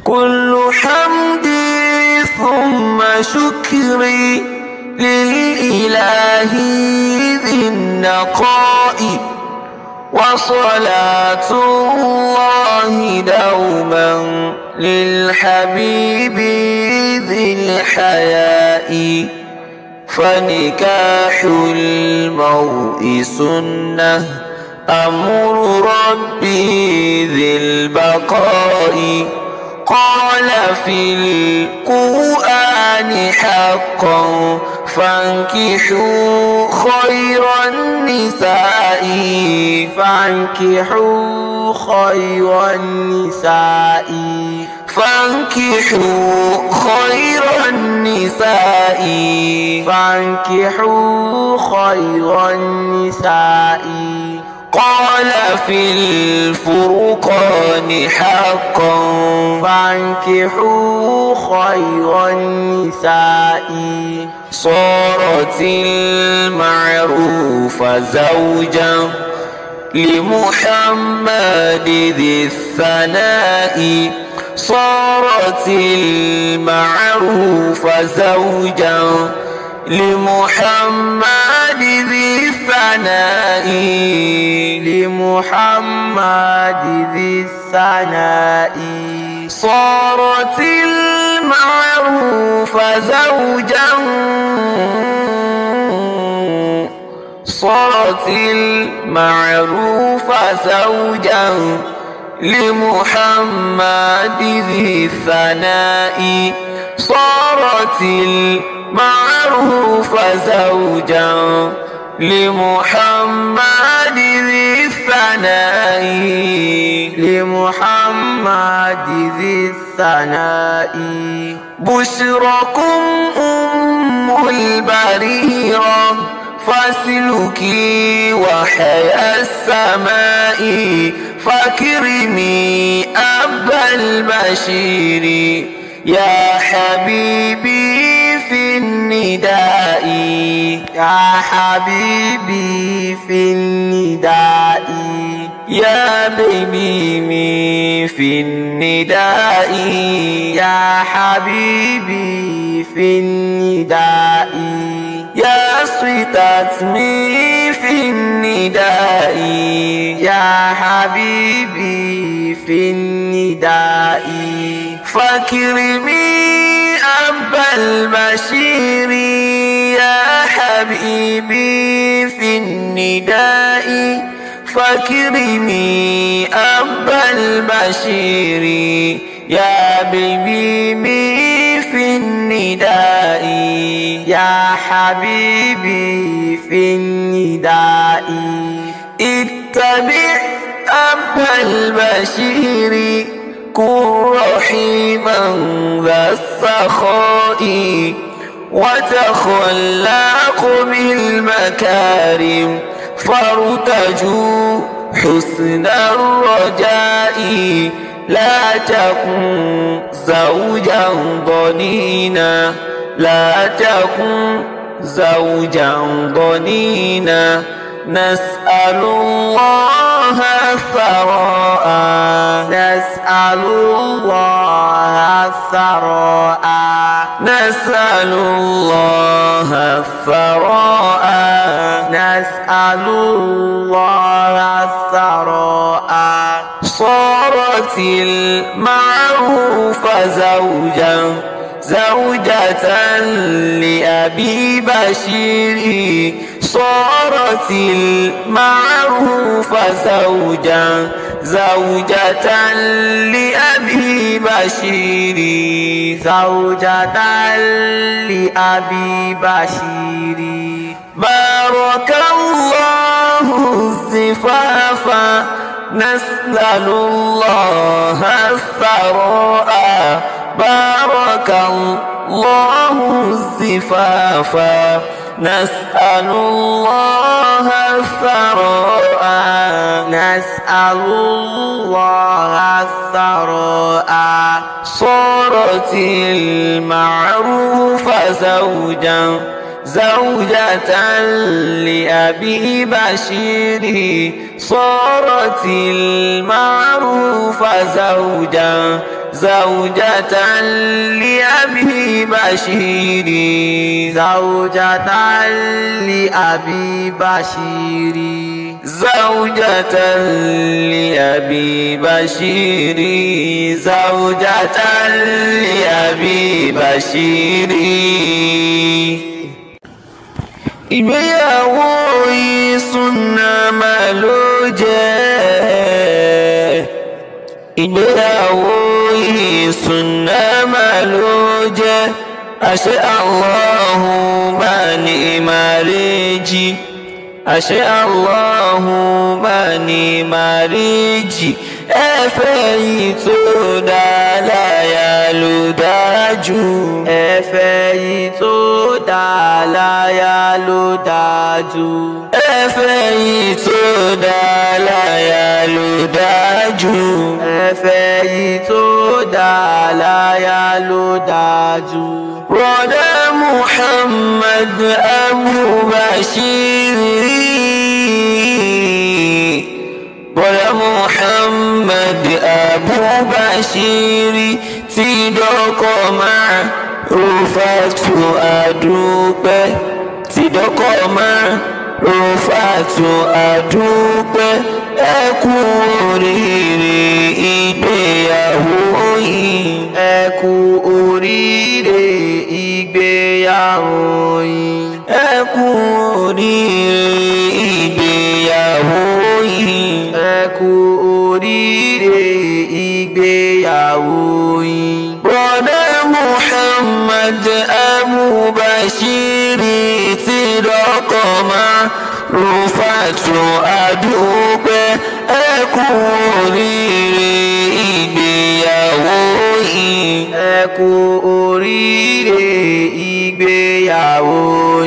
كل حمدي ثم شكري للإله ذي النقاء، وصلاة الله دوما للحبيب ذي الحياء. فنكاح المرء سنة أمر ربي ذي البقاء، قال في القرآن حقا فانكحوا خير النساء. فانكحوا خير النساء. فانكحوا خير النساء. فانكحوا خير النساء. قال في الفرقان حقا فانكحوا خير النساء. صارت المعروف زوجا لمحمد ذي الثناء. صارت المعروف زوجا لمحمد ذي الثناء. لمحمد ذي الثناء. صارت المعروف زوجا. صارت المعروف زوجا لمحمد ذي الثناء. صارت المعروف زوجا لمحمد ذي الثناء. لمحمد ذي الثناء. بشركم أم البريرة فاسلكي وحيا السماء. فاكرمي أبا البشير يا حبيبي في النداء. يا حبيبي في النداء. يا بيبي في النداء. يا حبيبي في النداء. يا صيتتمي في النداء. يا حبيبي في النداء. فاكرمي أبا البشير يا حبيبي في النداء. فاكرمي أبا البشير يا بيبي في النداء. يا حبيبي في النداء. اتبع أبا البشير كن رحيما ذا السخاء، وتخلق بالمكارم فارتجوا حسن الرجاء. لا تكن زوجا ضنينا. لا تكن زوجا ضنينا. نسأل الله الثراء. نسأل الله الثراء. نسأل الله الثراء. نسأل الله الثراء. صارت المعروف زوجة لأبي بشير. صارت المعروف زوجة لأبي بشير. زوجة لأبي بشير. بارك الله الزفاف. نسأل الله الثراء. بارك الله الزفاف. نسأل الله الثراء. نسأل الله الثراء. صارت المعروف زوجة لأبي بشير. صارت المعروف زوجة لأبي بشير زوجة لأبي بشير زوجة لأبي بشير زوجة لأبي بشير. Ìgbéyàwó yìí súnà máa ló jẹ́. Ìgbéyàwó yìí súnà máa ló jẹ́. Àṣẹ Allahumma ní màríjì. Àṣẹ Allahumma ní màríjì. Ẹ̀fẹ̀ yìí tó dá láyà ló dájú. Ẹ̀fẹ̀ yìí tó dá láyà ló dájú. Ẹ̀fẹ̀ yìí tó dá láyà ló dájú. Ẹ̀fẹ̀ yìí tó dá láyà ló dájú. Broda Muhammad Abu Bashir. Broda Muhammad Abu Bashir ti dọ́kọ̀ máa Rufatu adúpẹ́. Ti dọ́kọ̀ máa Rufatu adúpẹ́. Ẹ kú oríire ìgbéyàwó yìí. Ẹ kú oríire ìgbéyàwó yìí. Ẹ kú oríire ìgbéyàwó yìí. Ẹ kú oríire ìgbéyàwó yìí. Broda Muhammad Abu Bashir ti dọ́kọ̀ máa Rufatu adúpẹ́. Ẹ kú oríire ìgbéyàwó yìí. Ẹ kú oríire ìgbéyàwó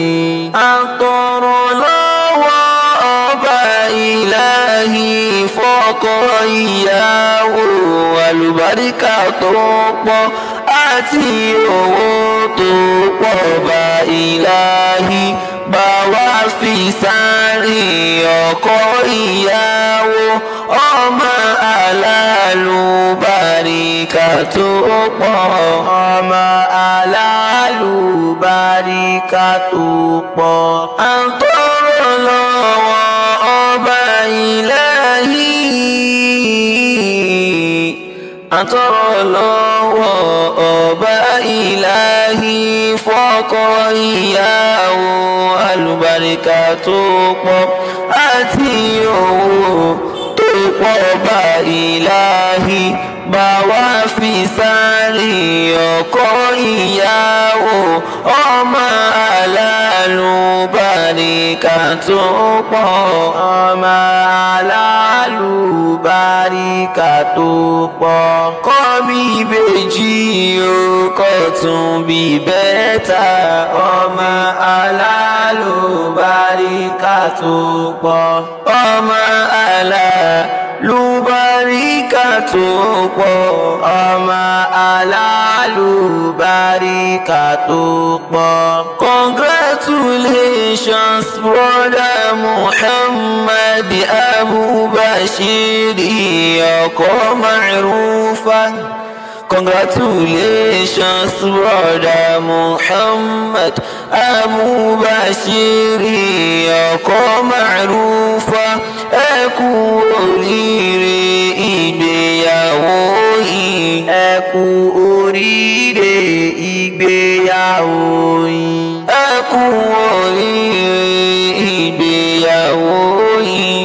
yìí. A tọrọ lọ́wọ́ ọba ìlàhí fọ́kọ ìyàwó àlùbáríkà tó pọ̀ àti owó tó pọ̀ ọba ìlàhí bá wá fi sáàrin ọkọ ìyàwó ọmọ alálùbáríkà tó pọ̀. Ọmọ alálùbáríkà tó pọ̀. À ń tọrọ lọ́wọ́ ọba ìlàhí. À ń tọrọ lọ́wọ́ ọba ìlàhí fọ́kọ ìyàwó àlùbáríkà tó pọ̀ àti owó tó pọ̀ ọba ìlàhí bá wá fi sáàrin ọkọ ìyàwó ọmọ alálùbáríkà tó pọ̀. Ọmọ alálùbáríkà tó pọ̀. Kọ́ bí ìbejì o, kọ́ tún bí bẹ́tà. Ọmọ alálùbáríkà tó pọ̀. Ọmọ alálùbáríkà tó pọ̀. Ọmọ alálùbáríkà tó pọ̀. Congratulations, Broda Muhammad Abu Bashir ọkọ Ma'rufa. Congratulations, Broda Muhammad Abu Bashir ọkọ Ma'rufa. Ẹ kú oríire ìgbéyàwó yìí. Ẹ kú oríire ìgbéyàwó yìí. Ẹ kú oríire ìgbéyàwó yìí.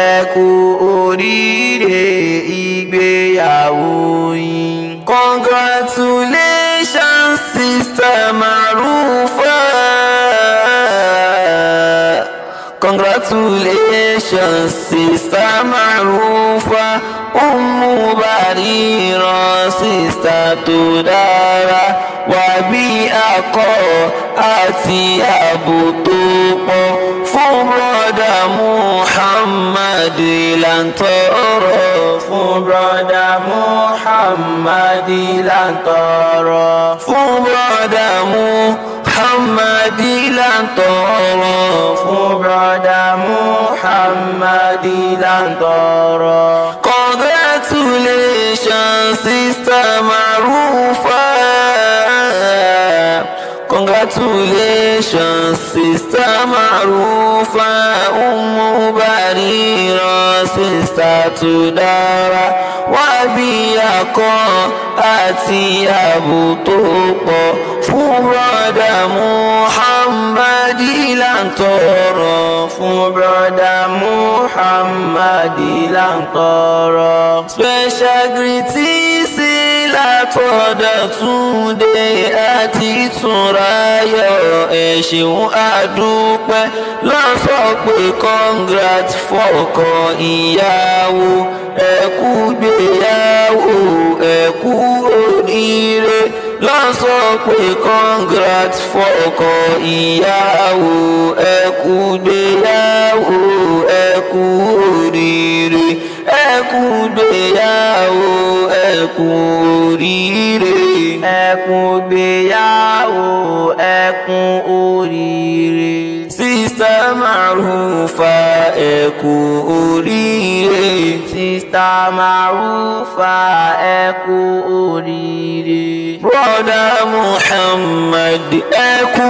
Ẹ kú oríire ìgbéyàwó yìí. Congratulations, Sister Ma'rufa. Congratulations, Sister Ma'rufa. Ummu Barira, Sister tó dára. Wàbí akọ àti ààbò tó pọ̀ fún Broda Muhammad là ń tọrọ. Fún Broda Muhammad là ń tọrọ. Fún Broda Muhammad là ń tọrọ. Fún Broda Muhammad là ń tọrọ. Congratulations, Sister Sister Marufa, congratulations, Sister Marufa, Barira, Sister Tudara, Wabiyako, àti ààbò tó pọ̀ fún Brother Muhammad là ń tọrọ, fún Brother Muhammad là ń tọrọ. Special greetings látọ̀dọ̀ Túndé àti Túnráyọ̀, ẹ ṣeun àdúpẹ́ ló sọ pé congrats fọ́kọ ìyàwó, ẹ kú gbéyàwó, ẹ kú oríire. Ló sọ pé congrats fọ́kọ ìyàwó, ẹ kú gbéyàwó, ẹ kú oríire. Ẹ kú gbéyàwó, ẹ kú oríire. Ẹ kú gbéyàwó, ẹ kú oríire. Sister Marufa, ẹ kú oríire. Sister Marufa, ẹ kú oríire. Brother Muhammad, ẹ kú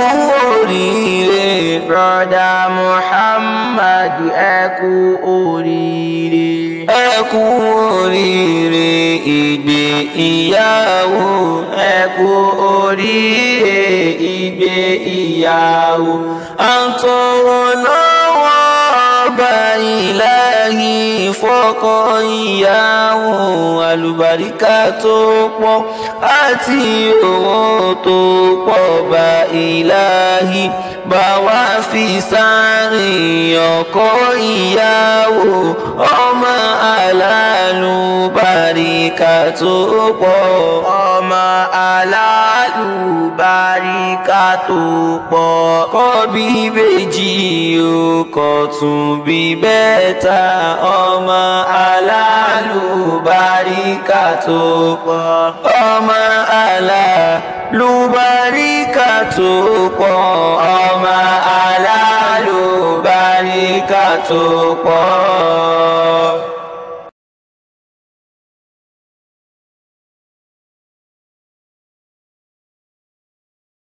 oríire. Brother Muhammad, ẹ kú oríire. Ẹ kú oríire ìgbéyàwó. Ẹ kú oríire ìgbéyàwó. À ń tọrọ lọ́wọ́ Ọba Ìláhì fọ́kọ ìyàwó, àlùbáríkà tó pọ̀ àti owó tó pọ̀. Ọba Ìláhì bá wa fi sáàrin ọkọ ìyàwó, ọmọ alálùbáríkà tó pọ̀. Ọmọ alálùbáríkà tó pọ̀. Kọ́ bí ìbejì o, kọ́ tún bí bẹ́tà. Ọmọ alálùbáríkà tó pọ̀. Ọmọ alálùbáríkà tó pọ̀. Ọmọ alálùbáríkà tó pọ̀.